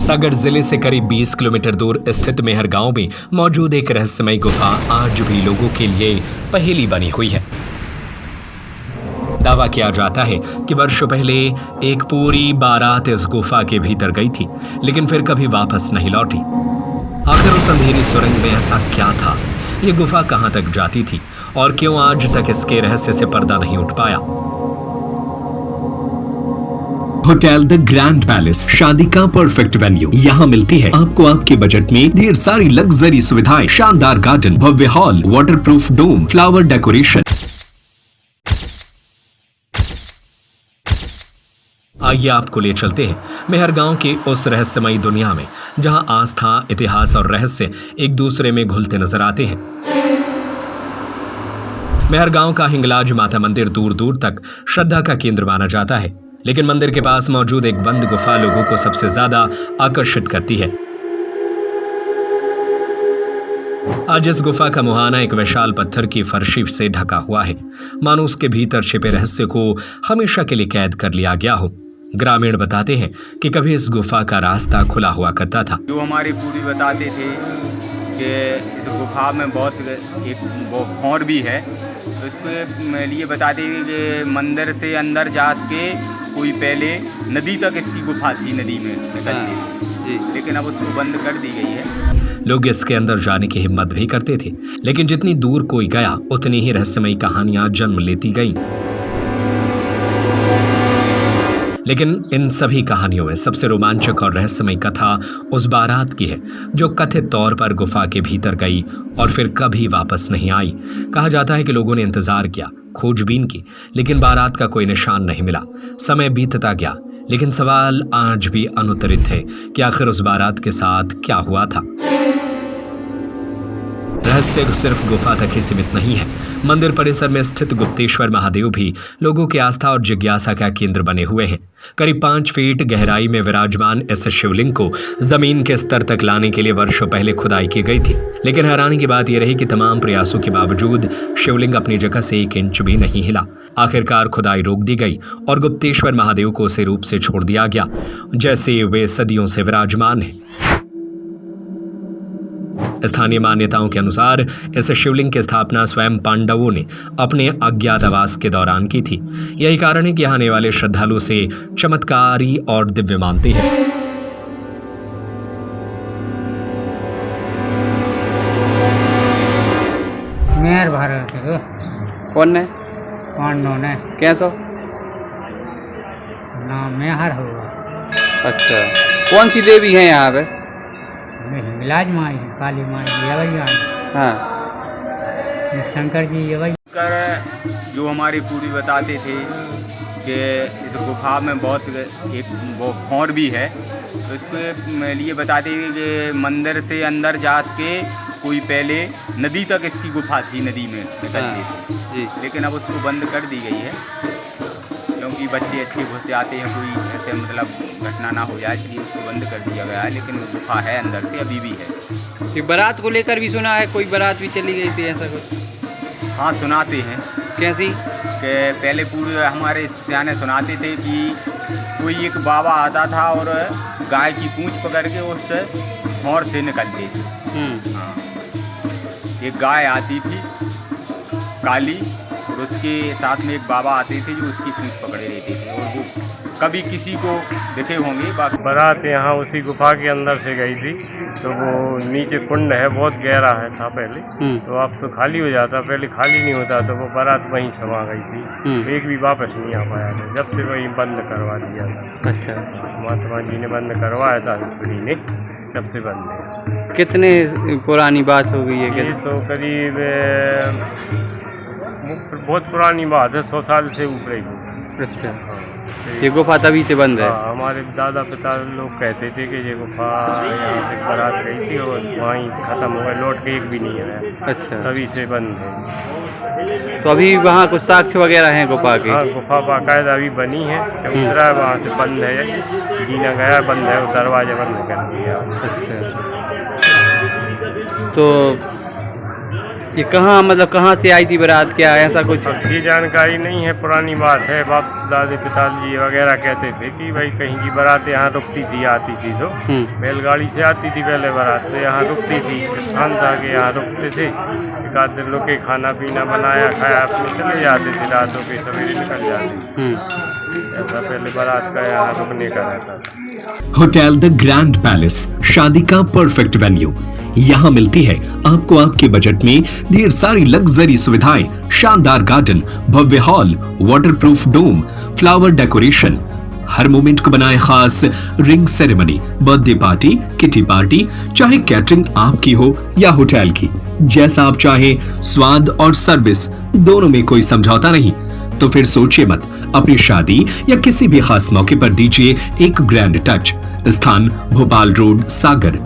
सागर जिले से करीब 20 किलोमीटर दूर स्थित मेहर गांव में मौजूद एक रहस्यमयी गुफा आज भी लोगों के लिए पहेली बनी हुई है। दावा किया जाता है कि वर्षों पहले एक पूरी बारात इस गुफा के भीतर गई थी, लेकिन फिर कभी वापस नहीं लौटी। आखिर उस अंधेरी सुरंग में ऐसा क्या था? ये गुफा कहां तक जाती थी और क्यों आज तक इसके रहस्य से पर्दा नहीं उठ पाया? होटल द ग्रैंड पैलेस, शादी का परफेक्ट वेन्यू। यहाँ मिलती है आपको आपके बजट में ढेर सारी लग्जरी सुविधाएं, शानदार गार्डन, भव्य हॉल, वाटरप्रूफ डोम, फ्लावर डेकोरेशन। आइए आपको ले चलते हैं मेहर गांव के उस रहस्यमयी दुनिया में, जहां आस्था, इतिहास और रहस्य एक दूसरे में घुलते नजर आते हैं। मेहर गांव का हिंगलाज माता मंदिर दूर दूर तक श्रद्धा का केंद्र माना जाता है, लेकिन मंदिर के पास मौजूद एक बंद गुफा लोगों को सबसे ज्यादा आकर्षित करती है। आज इस गुफा का मुहाना एक विशाल पत्थर की फर्शी से ढका हुआ है, मानो उसके भीतर छिपे रहस्य को हमेशा के लिए कैद कर लिया गया हो। ग्रामीण बताते हैं कि कभी इस गुफा का रास्ता खुला हुआ करता था। जो हमारे पूर्वी बताते थे कि इस गुफा में बहुत एक वो खोर भी है, तो इसके लिए बताते थे कि मंदिर से अंदर जाके कोई पहले नदी तक इसकी गुफा थी, नदी में निकलती थी, लेकिन अब उसको बंद कर दी गई है। लोग इसके अंदर जाने की हिम्मत भी करते थे, लेकिन जितनी दूर कोई गया उतनी ही रहस्यमयी कहानियां जन्म लेती गईं। लेकिन इन सभी कहानियों में सबसे रोमांचक और रहस्यमयी कथा उस बारात की है जो कथित तौर पर गुफा के भीतर गई और फिर कभी वापस नहीं आई। कहा जाता है कि लोगों ने इंतजार किया, खोजबीन की, लेकिन बारात का कोई निशान नहीं मिला। समय बीतता गया, लेकिन सवाल आज भी अनुत्तरित है कि आखिर उस बारात के साथ क्या हुआ था। रहस्य सिर्फ गुफा तक ही सीमित नहीं है। मंदिर परिसर में स्थित गुप्तेश्वर महादेव भी लोगों की आस्था और जिज्ञासा का केंद्र बने हुए हैं। करीब 5 फीट गहराई में विराजमान इस शिवलिंग को जमीन के स्तर तक लाने के लिए वर्षों पहले खुदाई की गई थी, लेकिन हैरानी की बात यह रही कि तमाम प्रयासों के बावजूद शिवलिंग अपनी जगह से 1 इंच भी नहीं हिला। आखिरकार खुदाई रोक दी गई और गुप्तेश्वर महादेव को उसी रूप से छोड़ दिया गया जैसे वे सदियों से विराजमान है। स्थानीय मान्यताओं के अनुसार इस शिवलिंग की स्थापना स्वयं पांडवों ने अपने अज्ञातवास के दौरान की थी। यही कारण है कि आने वाले श्रद्धालु से चमत्कारी और दिव्य मानते हैं। मेहर भारत कौन ने? पांडव ने। कैसो नाम मेहर हुआ। अच्छा, कौन सी देवी है यहाँ पे? हिंगलाज माई है, काली माई ये आई। हाँ, शंकर जी ये जो हमारे पूर्वी बताते थे कि इस गुफा में बहुत एक वो खोर भी है, तो इसके लिए बताते थे कि मंदिर से अंदर जाके कोई पहले नदी तक इसकी गुफा थी, नदी में निकलती थी, लेकिन अब उसको बंद कर दी गई है क्योंकि बच्चे अच्छे घुस जाते हैं, कोई ऐसे मतलब घटना ना हो जाए, इसलिए उसको बंद कर दिया गया है। लेकिन गुफा है अंदर से, अभी भी है। कि बारात को लेकर भी सुना है, कोई बारात भी चली गई थी ऐसा कुछ? हाँ, सुनाते हैं। कैसी? कि पहले पूर्व हमारे सियाने सुनाते थे कि कोई एक बाबा आता था और गाय की पूंछ पकड़ के उस खोर से निकलते थे। हाँ, एक गाय आती थी काली, और उसके साथ में एक बाबा आते थे जो उसकी पूंछ पकड़े रहते थे, और वो कभी किसी को देखे होंगे। बारात यहाँ उसी गुफा के अंदर से गई थी, तो वो नीचे कुंड है, बहुत गहरा है था पहले, तो अब तो खाली हो जाता, पहले खाली नहीं होता, तो वो बारात वहीं समा गई थी। तो एक भी वापस नहीं आ पाया था, जब से वहीं बंद करवा दिया था। अच्छा, महात्मा जी ने बंद करवाया था, हंसपुरी ने, तब से बंद है। कितने पुरानी बात हो गई है? ये तो करीब बहुत पुरानी बात है, 100 साल से ऊपर ही होगी। अच्छा, ये गुफा तभी से बंद है? हाँ, हमारे दादा पिता लोग कहते थे कि ये गुफा यहाँ से बारात गई थी और वहीं ख़त्म हो गई, लौट के एक भी नहीं आया। अच्छा, तभी से बंद है। तो अभी वहाँ कुछ साक्ष्य वगैरह हैं गुफा के? हाँ, गुफा बाकायदा अभी बनी है, उतरा है वहाँ से, बंद है, जीना गया बंद है, दरवाजा बंद कर दिया। अच्छा, तो ये कहाँ मतलब कहाँ से आई थी बारात, क्या है ऐसा कुछ? अब ये जानकारी नहीं है, पुरानी बात है। बाप दादी पिताजी वगैरह कहते थे कि भाई कहीं की बारात यहाँ रुकती थी, आती थी तो बैलगाड़ी से आती थी पहले बारात, तो यहाँ रुकती थी, स्थान था कि यहाँ रुकते थे, एक आध दिन रुके, खाना पीना बनाया खाया, अपने चले जाते थे, रातों के सवेरे निकल जाते। ऐसा पहले बारात का यहाँ रुकने का रहता था। होटल द ग्रैंड पैलेस, शादी का परफेक्ट वेन्यू। यहाँ मिलती है आपको आपके बजट में ढेर सारी लग्जरी सुविधाएं, शानदार गार्डन, भव्य हॉल, वाटरप्रूफ डोम, फ्लावर डेकोरेशन, हर मोमेंट को बनाए खास, ring ceremony, birthday party, kitty party, चाहे कैटरिंग आपकी हो या होटल की, जैसा आप चाहे, स्वाद और सर्विस दोनों में कोई समझौता नहीं। तो फिर सोचिए मत, अपनी शादी या किसी भी खास मौके पर दीजिए एक ग्रैंड टच। स्थान भोपाल रोड, सागर।